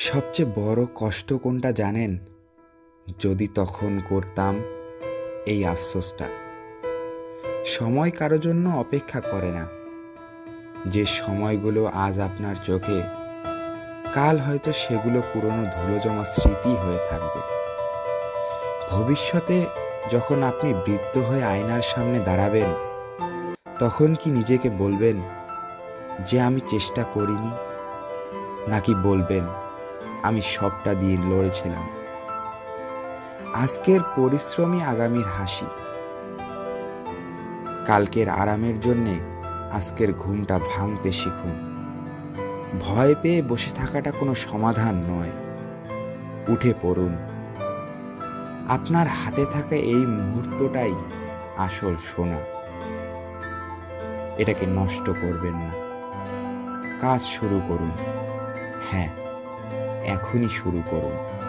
সবচেয়ে বড় কষ্ট কোনটা জানেন? যদি তখন করতাম এই আফসোসটা। সময় কারো জন্য অপেক্ষা করে না। যে সময়গুলো আজ আপনার চোখে, কাল হয়তো সেগুলো পুরনো ধুলো জমা স্মৃতি হয়ে থাকবে। ভবিষ্যতে যখন আপনি বৃদ্ধ হয়ে আয়নার সামনে দাঁড়াবেন, তখন কি নিজেকে বলবেন যে আমি চেষ্টা করিনি? নাকি বলবেন আমি সবটা দিয়ে লড়েছিলাম? আজকের পরিশ্রমই আগামীর হাসি। কালকের আরামের জন্যে আজকের ঘুমটা ভাঙতে শিখুন। ভয় পেয়ে বসে থাকাটা কোনো সমাধান নয়। উঠে পড়ুন। আপনার হাতে থাকা এই মুহূর্তটাই আসল সোনা। এটাকে নষ্ট করবেন না। কাজ শুরু করুন। হ্যাঁ, এখনই শুরু করুন।